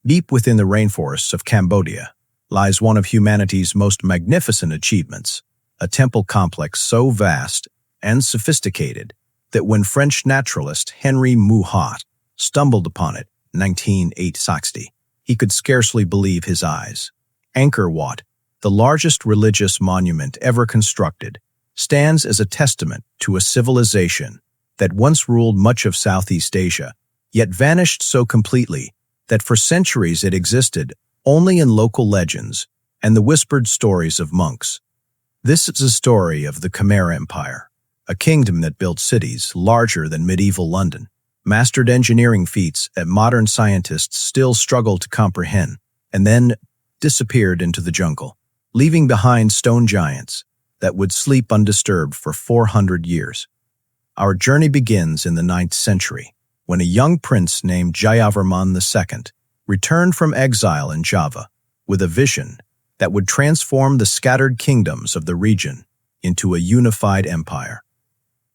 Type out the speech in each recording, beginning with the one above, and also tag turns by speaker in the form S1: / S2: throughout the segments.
S1: Deep within the rainforests of Cambodia lies one of humanity's most magnificent achievements, a temple complex so vast and sophisticated that when French naturalist Henri Mouhot stumbled upon it in 1960, he could scarcely believe his eyes. Angkor Wat, the largest religious monument ever constructed, stands as a testament to a civilization that once ruled much of Southeast Asia, yet vanished so completely that for centuries it existed only in local legends and the whispered stories of monks. This is a story of the Khmer Empire, a kingdom that built cities larger than medieval London, mastered engineering feats that modern scientists still struggle to comprehend, and then disappeared into the jungle, leaving behind stone giants that would sleep undisturbed for 400 years. Our journey begins in the 9th century, when a young prince named Jayavarman II returned from exile in Java with a vision that would transform the scattered kingdoms of the region into a unified empire.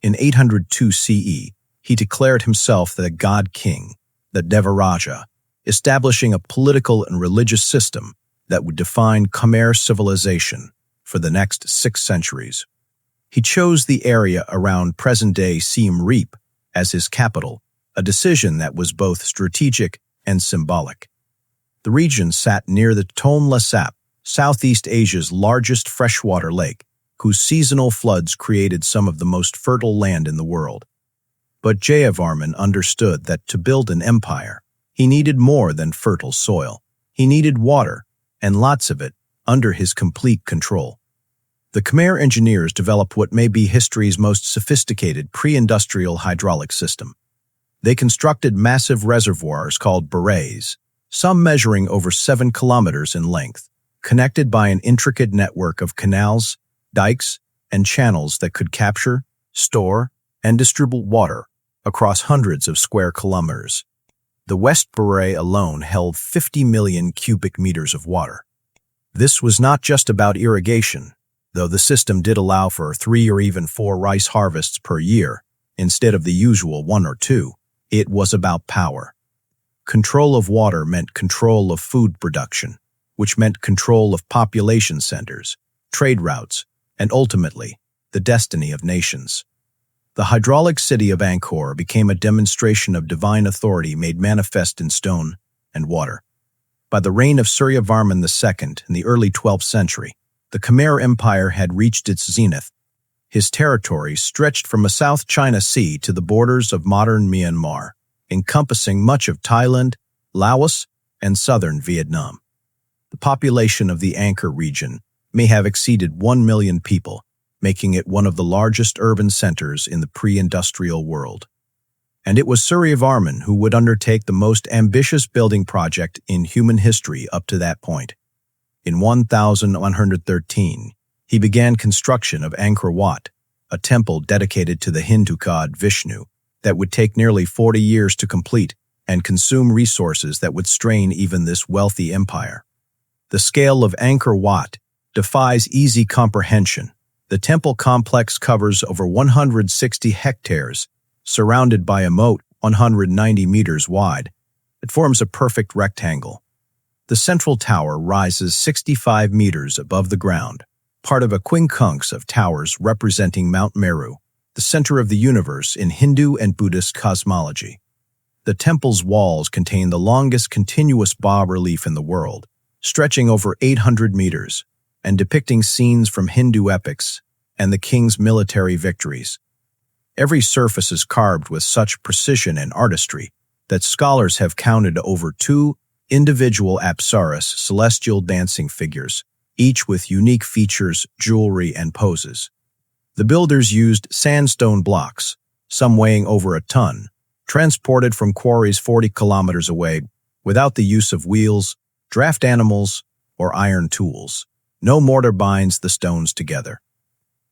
S1: In 802 CE, he declared himself the god king, the Devaraja, establishing a political and religious system that would define Khmer civilization for the next 6 centuries. He chose the area around present-day Siem Reap as his capital, a decision that was both strategic and symbolic. The region sat near the Tonle Sap, Southeast Asia's largest freshwater lake, whose seasonal floods created some of the most fertile land in the world. But Jayavarman understood that to build an empire, he needed more than fertile soil. He needed water, and lots of it, under his complete control. The Khmer engineers developed what may be history's most sophisticated pre-industrial hydraulic system. They constructed massive reservoirs called barays, some measuring over 7 kilometers in length, connected by an intricate network of canals, dikes, and channels that could capture, store, and distribute water across hundreds of square kilometers. The West Baray alone held 50 million cubic meters of water. This was not just about irrigation, though the system did allow for 3 or even 4 rice harvests per year, instead of the usual 1 or 2. It was about power. Control of water meant control of food production, which meant control of population centers, trade routes, and ultimately, the destiny of nations. The hydraulic city of Angkor became a demonstration of divine authority made manifest in stone and water. By the reign of Suryavarman II in the early 12th century, the Khmer Empire had reached its zenith. His territory stretched from the South China Sea to the borders of modern Myanmar, encompassing much of Thailand, Laos, and southern Vietnam. The population of the Angkor region may have exceeded 1 million people, making it one of the largest urban centers in the pre-industrial world. And it was Suryavarman who would undertake the most ambitious building project in human history up to that point. In 1113, he began construction of Angkor Wat, a temple dedicated to the Hindu god Vishnu that would take nearly 40 years to complete and consume resources that would strain even this wealthy empire. The scale of Angkor Wat defies easy comprehension. The temple complex covers over 160 hectares, surrounded by a moat 190 meters wide. It forms a perfect rectangle. The central tower rises 65 meters above the ground, part of a quincunx of towers representing Mount Meru, the center of the universe in Hindu and Buddhist cosmology. The temple's walls contain the longest continuous bas-relief in the world, stretching over 800 meters, and depicting scenes from Hindu epics and the king's military victories. Every surface is carved with such precision and artistry that scholars have counted over 2 individual Apsaras celestial dancing figures, each with unique features, jewelry, and poses. The builders used sandstone blocks, some weighing over a ton, transported from quarries 40 kilometers away without the use of wheels, draft animals, or iron tools. No mortar binds the stones together.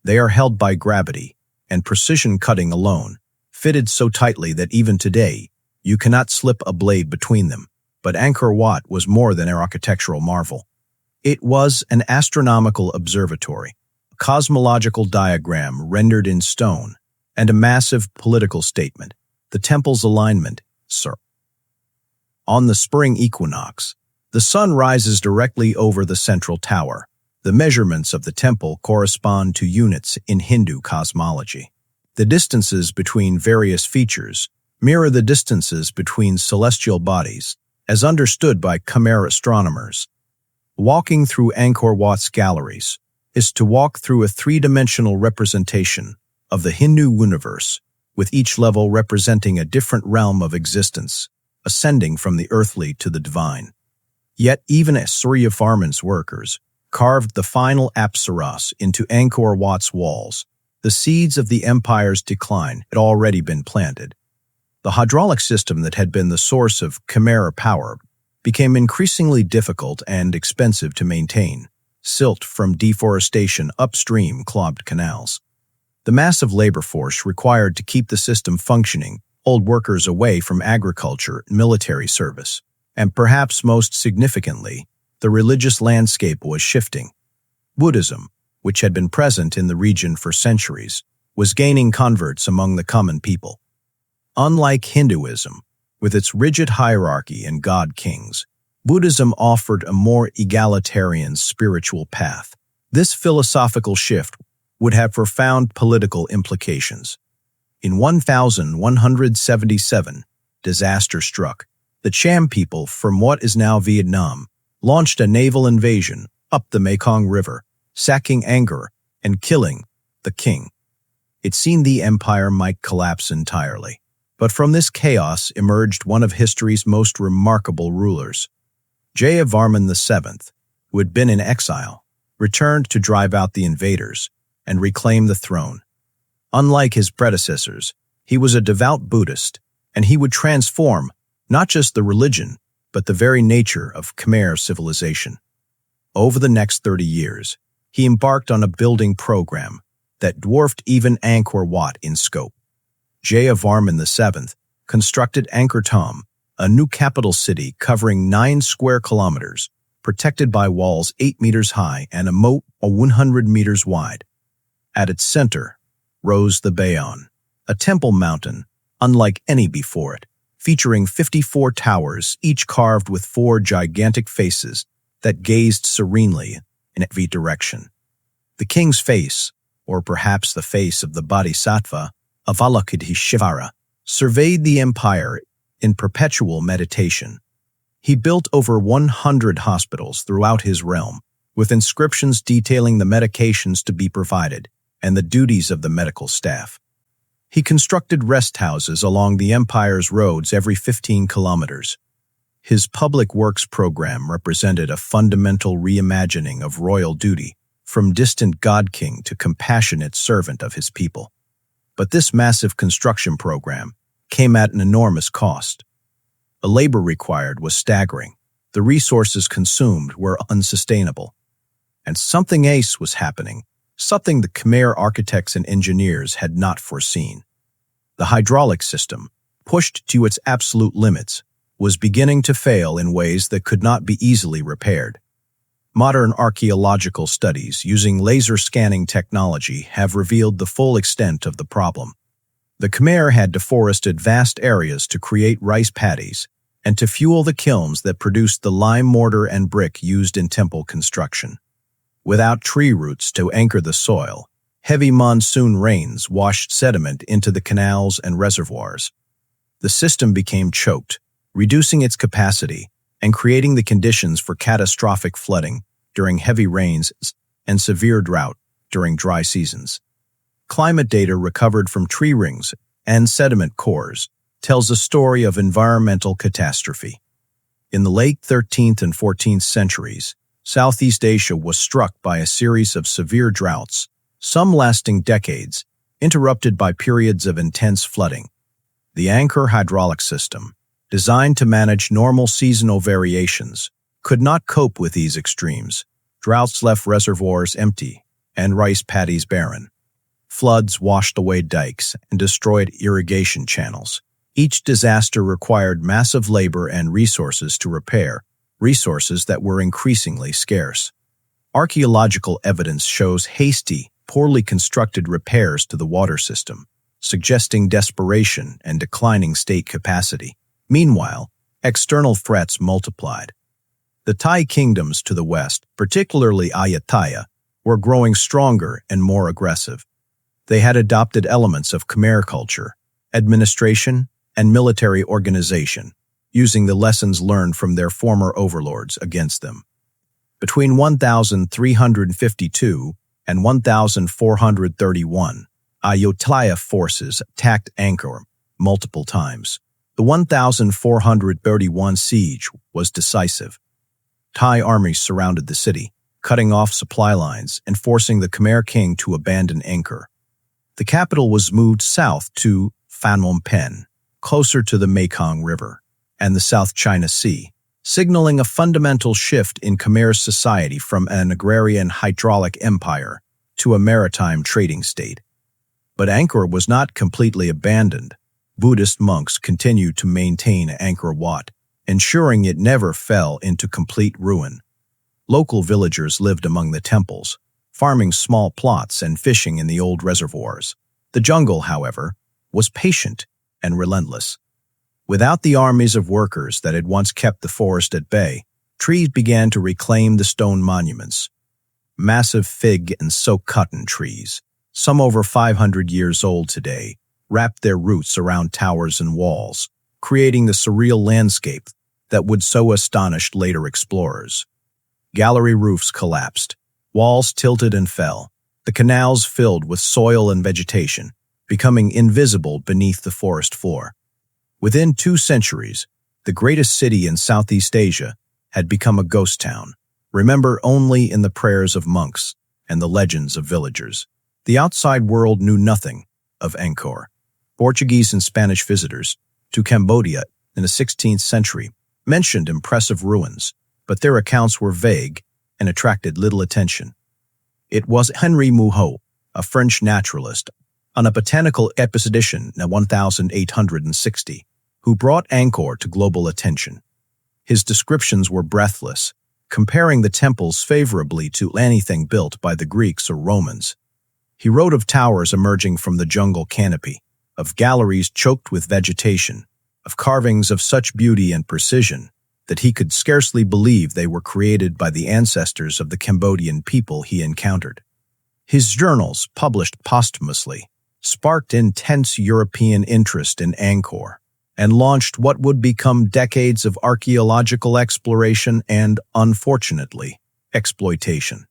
S1: They are held by gravity and precision cutting alone, fitted so tightly that even today, you cannot slip a blade between them. But Angkor Wat was more than an architectural marvel. It was an astronomical observatory, a cosmological diagram rendered in stone, and a massive political statement. The temple's alignment, sir. On the spring equinox, the sun rises directly over the central tower. The measurements of the temple correspond to units in Hindu cosmology. The distances between various features mirror the distances between celestial bodies, as understood by Khmer astronomers. Walking through Angkor Wat's galleries is to walk through a three-dimensional representation of the Hindu universe, with each level representing a different realm of existence, ascending from the earthly to the divine. Yet even as Surya Varman's workers carved the final apsaras into Angkor Wat's walls, the seeds of the empire's decline had already been planted. The hydraulic system that had been the source of Khmer power became increasingly difficult and expensive to maintain. Silt from deforestation upstream clogged canals. The massive labor force required to keep the system functioning pulled workers away from agriculture and military service. And perhaps most significantly, the religious landscape was shifting. Buddhism, which had been present in the region for centuries, was gaining converts among the common people. Unlike Hinduism, with its rigid hierarchy and god-kings, Buddhism offered a more egalitarian spiritual path. This philosophical shift would have profound political implications. In 1177, disaster struck. The Cham people from what is now Vietnam launched a naval invasion up the Mekong River, sacking Angkor and killing the king. It seemed the empire might collapse entirely. But from this chaos emerged one of history's most remarkable rulers. Jaya Varman VII, who had been in exile, returned to drive out the invaders and reclaim the throne. Unlike his predecessors, he was a devout Buddhist, and he would transform not just the religion, but the very nature of Khmer civilization. Over the next 30 years, he embarked on a building program that dwarfed even Angkor Wat in scope. Jaya Varman VII constructed Angkor Thom, a new capital city covering 9 square kilometers, protected by walls 8 meters high and a moat 100 meters wide. At its center rose the Bayon, a temple mountain unlike any before it, featuring 54 towers, each carved with 4 gigantic faces that gazed serenely in every direction. The king's face, or perhaps the face of the Bodhisattva, Avalokiteshvara, surveyed the empire in perpetual meditation. He built over 100 hospitals throughout his realm, with inscriptions detailing the medications to be provided and the duties of the medical staff. He constructed rest houses along the empire's roads every 15 kilometers. His public works program represented a fundamental reimagining of royal duty, from distant god-king to compassionate servant of his people. But this massive construction program came at an enormous cost. The labor required was staggering. The resources consumed were unsustainable. And something else was happening, something the Khmer architects and engineers had not foreseen. The hydraulic system, pushed to its absolute limits, was beginning to fail in ways that could not be easily repaired. Modern archaeological studies using laser scanning technology have revealed the full extent of the problem. The Khmer had deforested vast areas to create rice paddies and to fuel the kilns that produced the lime mortar and brick used in temple construction. Without tree roots to anchor the soil, heavy monsoon rains washed sediment into the canals and reservoirs. The system became choked, reducing its capacity and creating the conditions for catastrophic flooding during heavy rains and severe drought during dry seasons. Climate data recovered from tree rings and sediment cores tells a story of environmental catastrophe. In the late 13th and 14th centuries, Southeast Asia was struck by a series of severe droughts, some lasting decades, interrupted by periods of intense flooding. The Angkor hydraulic system, designed to manage normal seasonal variations, could not cope with these extremes. Droughts left reservoirs empty and rice paddies barren. Floods washed away dikes and destroyed irrigation channels. Each disaster required massive labor and resources to repair, resources that were increasingly scarce. Archaeological evidence shows hasty, poorly constructed repairs to the water system, suggesting desperation and declining state capacity. Meanwhile, external threats multiplied. The Thai kingdoms to the west, particularly Ayutthaya, were growing stronger and more aggressive. They had adopted elements of Khmer culture, administration, and military organization, using the lessons learned from their former overlords against them. Between 1352 and 1431, Ayutthaya forces attacked Angkor multiple times. The 1431 siege was decisive. Thai armies surrounded the city, cutting off supply lines and forcing the Khmer king to abandon Angkor. The capital was moved south to Phnom Penh, closer to the Mekong River and the South China Sea, signaling a fundamental shift in Khmer's society from an agrarian hydraulic empire to a maritime trading state. But Angkor was not completely abandoned. Buddhist monks continued to maintain Angkor Wat, ensuring it never fell into complete ruin. Local villagers lived among the temples, farming small plots and fishing in the old reservoirs. The jungle, however, was patient and relentless. Without the armies of workers that had once kept the forest at bay, trees began to reclaim the stone monuments. Massive fig and soak cotton trees, some over 500 years old today, wrapped their roots around towers and walls, creating the surreal landscape that would so astonish later explorers. Gallery roofs collapsed, walls tilted and fell, the canals filled with soil and vegetation, becoming invisible beneath the forest floor. Within 2 centuries, the greatest city in Southeast Asia had become a ghost town, remembered only in the prayers of monks and the legends of villagers. The outside world knew nothing of Angkor. Portuguese and Spanish visitors to Cambodia in the 16th century mentioned impressive ruins, but their accounts were vague and attracted little attention. It was Henri Mouhot, a French naturalist, on a botanical expedition in 1860, who brought Angkor to global attention. His descriptions were breathless, comparing the temples favorably to anything built by the Greeks or Romans. He wrote of towers emerging from the jungle canopy, of galleries choked with vegetation, of carvings of such beauty and precision that he could scarcely believe they were created by the ancestors of the Cambodian people he encountered. His journals, published posthumously, sparked intense European interest in Angkor and launched what would become decades of archaeological exploration and, unfortunately, exploitation.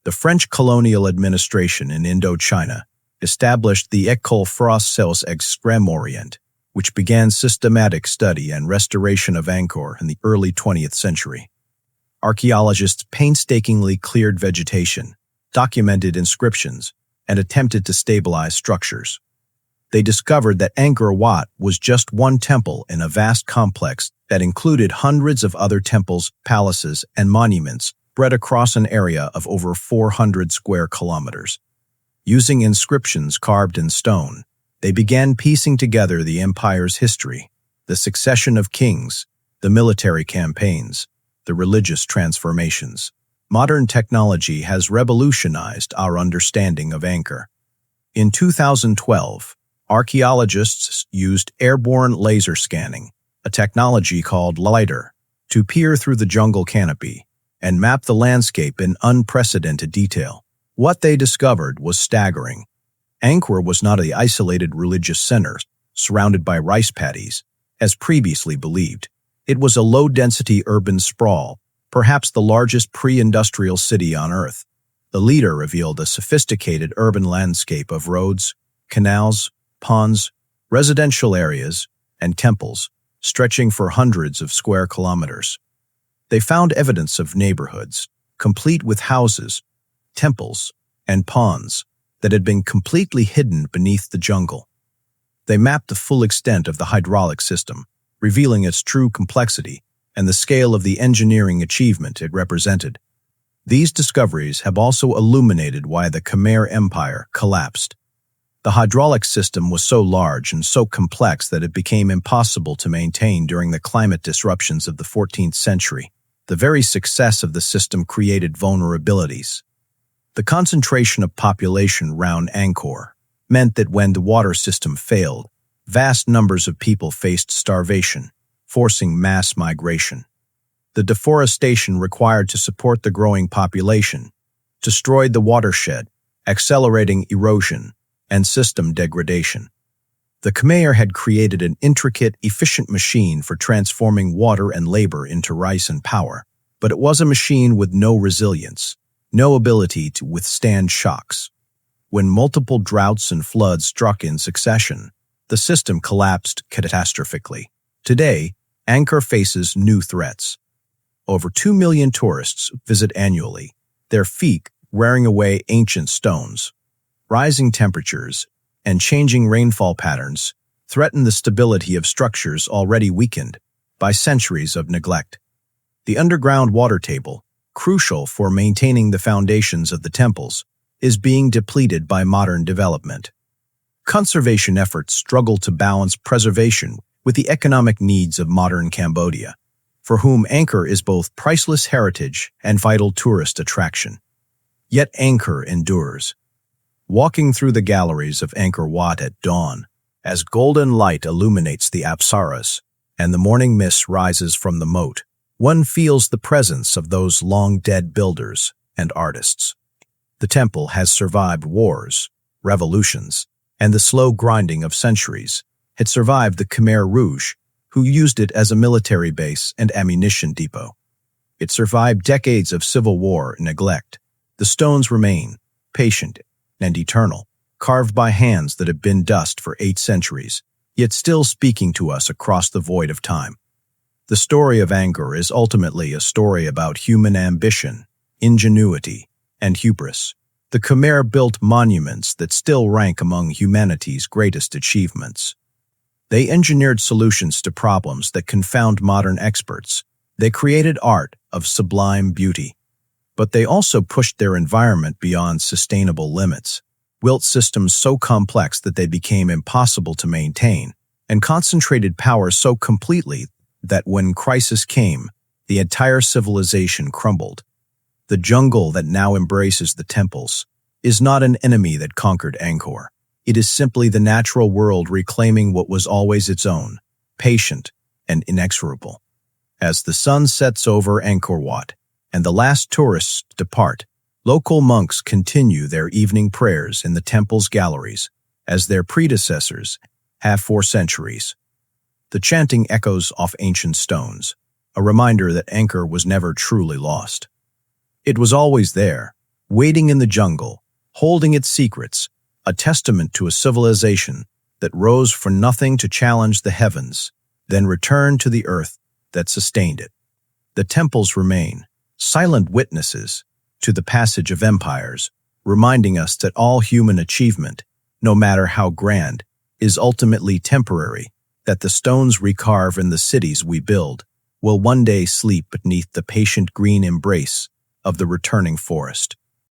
S1: The French colonial administration in Indochina established the École Française Extrême-Orient, which began systematic study and restoration of Angkor in the early 20th century. Archaeologists painstakingly cleared vegetation, documented inscriptions, and attempted to stabilize structures. They discovered that Angkor Wat was just one temple in a vast complex that included hundreds of other temples, palaces, and monuments spread across an area of over 400 square kilometers. Using inscriptions carved in stone, they began piecing together the empire's history, the succession of kings, the military campaigns, the religious transformations. Modern technology has revolutionized our understanding of Angkor. In 2012, archaeologists used airborne laser scanning, a technology called LiDAR, to peer through the jungle canopy and map the landscape in unprecedented detail. What they discovered was staggering. Angkor was not an isolated religious center surrounded by rice paddies, as previously believed. It was a low-density urban sprawl, perhaps the largest pre-industrial city on Earth. The leader revealed a sophisticated urban landscape of roads, canals, ponds, residential areas, and temples, stretching for hundreds of square kilometers. They found evidence of neighborhoods, complete with houses, temples, and ponds, that had been completely hidden beneath the jungle. They mapped the full extent of the hydraulic system, revealing its true complexity and the scale of the engineering achievement it represented. These discoveries have also illuminated why the Khmer Empire collapsed. The hydraulic system was so large and so complex that it became impossible to maintain during the climate disruptions of the 14th century. The very success of the system created vulnerabilities. The concentration of population around Angkor meant that when the water system failed, vast numbers of people faced starvation, forcing mass migration. The deforestation required to support the growing population destroyed the watershed, accelerating erosion and system degradation. The Khmer had created an intricate, efficient machine for transforming water and labor into rice and power, but it was a machine with no resilience, no ability to withstand shocks. When multiple droughts and floods struck in succession, the system collapsed catastrophically. Today, Angkor faces new threats. Over 2 million tourists visit annually, their feet wearing away ancient stones. Rising temperatures and changing rainfall patterns threaten the stability of structures already weakened by centuries of neglect. The underground water table, crucial for maintaining the foundations of the temples, is being depleted by modern development. Conservation efforts struggle to balance preservation with the economic needs of modern Cambodia, for whom Angkor is both priceless heritage and vital tourist attraction. Yet Angkor endures. Walking through the galleries of Angkor Wat at dawn, as golden light illuminates the apsaras and the morning mist rises from the moat, one feels the presence of those long-dead builders and artists. The temple has survived wars, revolutions, and the slow grinding of centuries. It survived the Khmer Rouge, who used it as a military base and ammunition depot. It survived decades of civil war and neglect. The stones remain, patient and eternal, carved by hands that have been dust for 8 centuries, yet still speaking to us across the void of time. The story of Angkor is ultimately a story about human ambition, ingenuity, and hubris. The Khmer built monuments that still rank among humanity's greatest achievements. They engineered solutions to problems that confound modern experts. They created art of sublime beauty. But they also pushed their environment beyond sustainable limits, built systems so complex that they became impossible to maintain, and concentrated power so completely that when crisis came, the entire civilization crumbled. The jungle that now embraces the temples is not an enemy that conquered Angkor. It is simply the natural world reclaiming what was always its own, patient and inexorable. As the sun sets over Angkor Wat and the last tourists depart, local monks continue their evening prayers in the temple's galleries, as their predecessors have for centuries. The chanting echoes off ancient stones, a reminder that Angkor was never truly lost. It was always there, waiting in the jungle, holding its secrets, a testament to a civilization that rose from nothing to challenge the heavens, then returned to the earth that sustained it. The temples remain, silent witnesses to the passage of empires, reminding us that all human achievement, no matter how grand, is ultimately temporary, that the stones we carve and the cities we build will one day sleep beneath the patient green embrace of the returning forest.